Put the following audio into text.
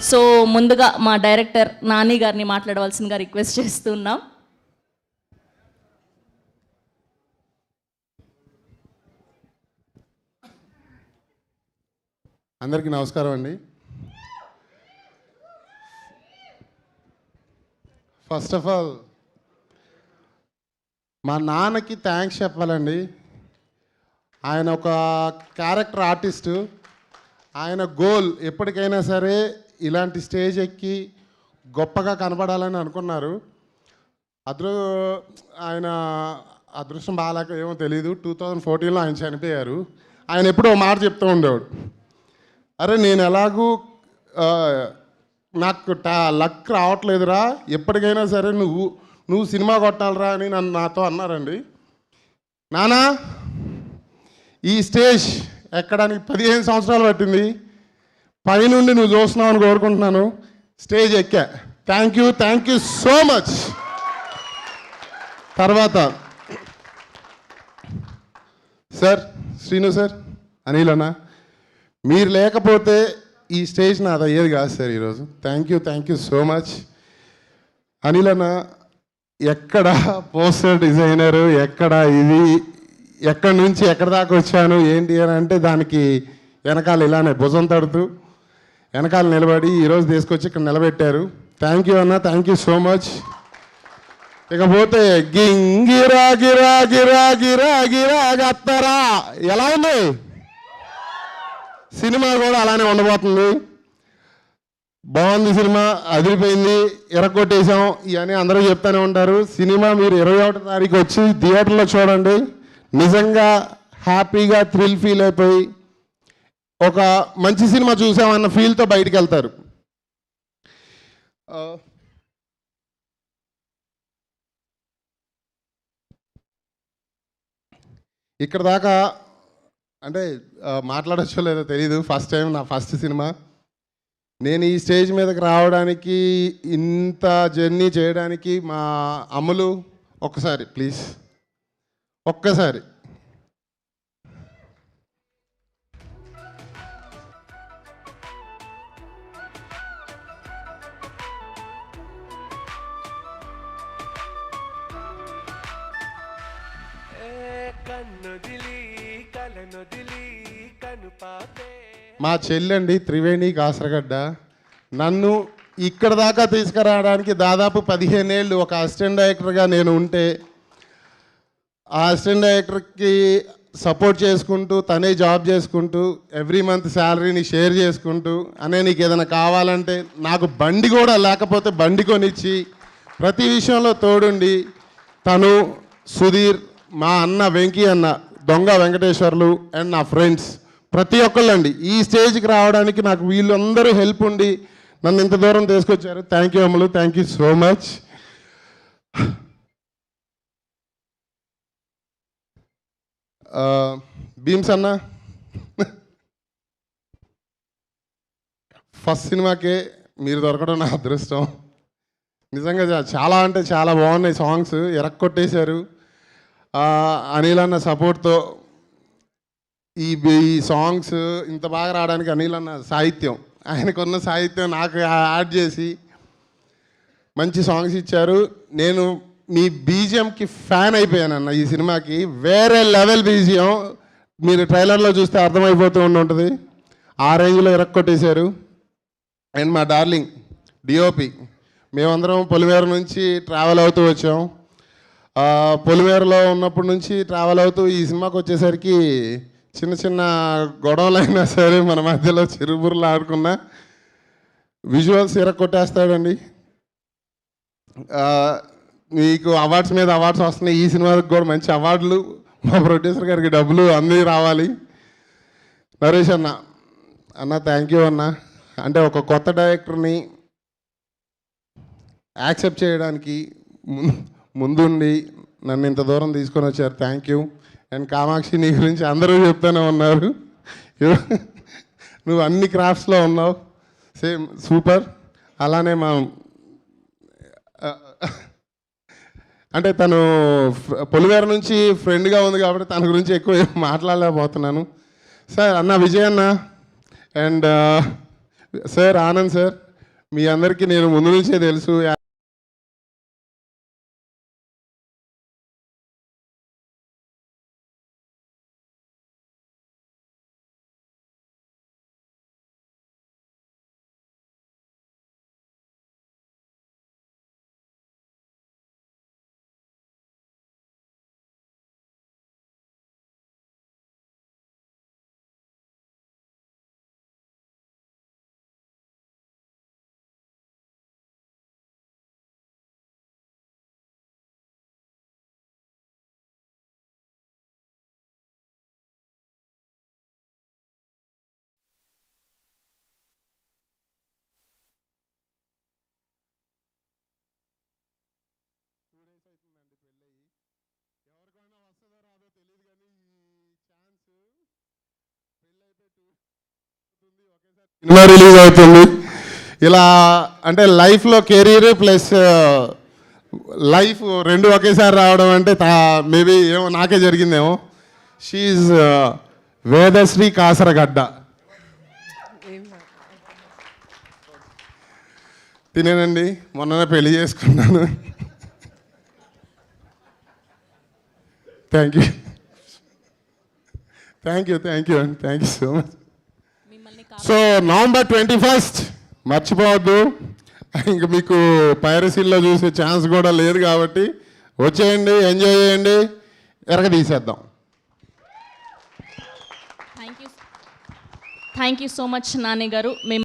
So ముందుగా మా director Nani గారిని మాట్లాడవలసిందిగా రిక్వెస్ట్ చేస్తున్నాం. అందరికీ నమస్కారం అండి. ఫస్ట్ ఆఫ్ ఆల్ మా నాన్నకి థ్యాంక్స్ చెప్పాలండి. ఆయన ఒక క్యారెక్టర్ ఆర్టిస్టు. ఆయన గోల్ ఎప్పటికైనా సరే ఇలాంటి స్టేజ్ ఎక్కి గొప్పగా కనపడాలని అనుకున్నారు. ఆయన అదృష్టం బాగాలేక ఏమో తెలీదు, 2014లో ఆయన చనిపోయారు. ఆయన ఎప్పుడో మాట చెప్తూ ఉండేవాడు, అరే నేను ఎలాగూ నాకు లక్ రావట్లేదురా, ఎప్పటికైనా సరే నువ్వు సినిమా కొట్టాలరా అని నాతో అన్నారండి. నానా ఈ స్టేజ్ ఎక్కడానికి 15 సంవత్సరాలు పట్టింది, పైనుండి నువ్వు చూస్తున్నావు అని కోరుకుంటున్నాను. స్టేజ్ ఎక్కా. Thank you so much. తర్వాత సార్, శ్రీను సార్, అనిల్ అన్న, మీరు లేకపోతే ఈ స్టేజ్ నాది అయ్యేది కాదు సార్ ఈరోజు. Thank you so much. Anil అన్న ఎక్కడ పోస్టర్ డిజైనరు, ఎక్కడ ఇది, ఎక్కడి నుంచి ఎక్కడి దాకా వచ్చాను ఏంటి అని అంటే దానికి వెనకాల ఇలానే భుజం తడుతూ వెనకాల నిలబడి ఈరోజు తీసుకొచ్చి ఇక్కడ నిలబెట్టారు. థ్యాంక్ యూ అన్న, థ్యాంక్ యూ సో మచ్. ఇకపోతే గింగిరా గిరా గిరా గిరా గిరా గత్తరా ఎలా ఉంది సినిమా కూడా అలానే ఉండబోతుంది. బాగుంది సినిమా, అదిరిపోయింది, ఎరగొట్టేసాం ఇవన్నీ అందరూ చెప్తూనే ఉంటారు. సినిమా మీరు 21వ తారీఖు వచ్చి థియేటర్లో చూడండి. నిజంగా హ్యాపీగా థ్రిల్ ఫీల్ అయిపోయి ఒక మంచి సినిమా చూసామన్న ఫీల్తో బయటికి వెళ్తారు. ఇక్కడ దాకా అంటే మాట్లాడచ్చో లేదో తెలీదు. ఫస్ట్ టైం, నా ఫస్ట్ సినిమా. నేను ఈ స్టేజ్ మీదకి రావడానికి, ఇంత జర్నీ చేయడానికి మా అమ్ములు ఒక్కసారి ప్లీజ్, ఒక్కసారి. మా చెల్లండి త్రివేణి కాసరగడ్డ. నన్ను ఇక్కడ దాకా తీసుకురావడానికి దాదాపు 15 ఏళ్ళు ఒక అసిస్టెంట్ డైరెక్టర్గా నేను ఉంటే, ఆ అసిస్టెంట్ డైరెక్టర్కి సపోర్ట్ చేసుకుంటూ, తనే జాబ్ చేసుకుంటూ, ఎవ్రీ మంత్ శాలరీని షేర్ చేసుకుంటూ, అనే నీకు ఏదైనా కావాలంటే, నాకు బండి కూడా లేకపోతే బండి కొనిచ్చి ప్రతి విషయంలో తోడుండి, తను, సుధీర్, మా అన్న వెంకీ అన్న, దొంగ వెంకటేశ్వర్లు అండ్ నా ఫ్రెండ్స్ ప్రతి ఒక్కళ్ళండి ఈ స్టేజ్కి రావడానికి నాకు వీళ్ళందరూ హెల్ప్ ఉండి నన్ను ఇంత దూరం తీసుకొచ్చారు. Thank you Ammulu, thank you so much. Bheems అన్న, ఫస్ట్ సినిమాకే మీరు దొరకడం నా అదృష్టం. నిజంగా చాలా అంటే చాలా బాగున్నాయి సాంగ్స్, ఎరక్కొట్టేశారు. అనిల్ అన్న సపోర్ట్తో ఈ సాంగ్స్ ఇంత బాగా రావడానికి అనిల్ అన్న సాహిత్యం, ఆయనకున్న సాహిత్యం నాకు యాడ్ చేసి మంచి సాంగ్స్ ఇచ్చారు. నేను మీ బీజిఎంకి ఫ్యాన్ అయిపోయానన్న. ఈ సినిమాకి వేరే లెవెల్ బీజిఎం, మీరు ట్రైలర్లో చూస్తే అర్థమైపోతూ ఉంటుంది. ఆ రేంజ్లో ఎరక్కొట్టేశారు. అండ్ మా డార్లింగ్ డిఓపి, మేమందరం పొలిమేర నుంచి ట్రావెల్ అవుతూ వచ్చాం. పొలిమేరలో ఉన్నప్పటి నుంచి ట్రావెల్ అవుతూ ఈ సినిమాకి వచ్చేసరికి చిన్న చిన్న గొడవలైనా సరే మన మధ్యలో చిరుబుర్లు ఆడుకున్నా విజువల్స్ ఎరక్కొట్టేస్తాడండి. మీకు అవార్డ్స్ మీద అవార్డ్స్ వస్తున్నాయి. ఈ సినిమాకి కూడా మంచి అవార్డులు, మా ప్రొడ్యూసర్ గారికి డబ్బులు అన్నీ రావాలి. నరేష్ అన్న థ్యాంక్ యూ అన్న. అంటే ఒక కొత్త డైరెక్టర్ని యాక్సెప్ట్ చేయడానికి ముందుండి నన్ను ఇంత దూరం తీసుకొని వచ్చారు. Thank you. అండ్ కామాక్షి, నీ గురించి అందరూ చెప్తూనే ఉన్నారు, నువ్వు అన్ని క్రాఫ్ట్స్లో ఉన్నావు, సేమ్ సూపర్. అలానే మా అంటే తను పొలిమేర నుంచి ఫ్రెండ్గా ఉంది కాబట్టి తన గురించి ఎక్కువ మాట్లాడలేకపోతున్నాను. సార్ అన్న విజయ్ అన్న అండ్ సార్ ఆనంద్ సార్, మీ అందరికీ నేను ముందు నుంచే తెలుసు. ఎవరికైనా వస్తుందో రాదో తెలియదు కానీ ఈ ఛాన్స్ సినిమా రిలీజ్ అవుతుంది. ఇలా అంటే లైఫ్లో కెరీర్ ప్లస్ లైఫ్ రెండు ఒకేసారి రావడం అంటే మేబీ ఏమో నాకే జరిగిందేమో. షీఈ్ వేదశ్రీ కాసరగడ్డ. తినేనండి, మొన్ననే పెళ్లి చేసుకున్నాను. థ్యాంక్ యూ అండి, thank you so much. So November 21st మర్చిపోవద్దు. ఇంక మీకు పైరసీల్లో చూసే ఛాన్స్ కూడా లేదు కాబట్టి వచ్చేయండి, ఎంజాయ్ చేయండి, ఎరగదీసేద్దాం. Thank you so much Nani గారు.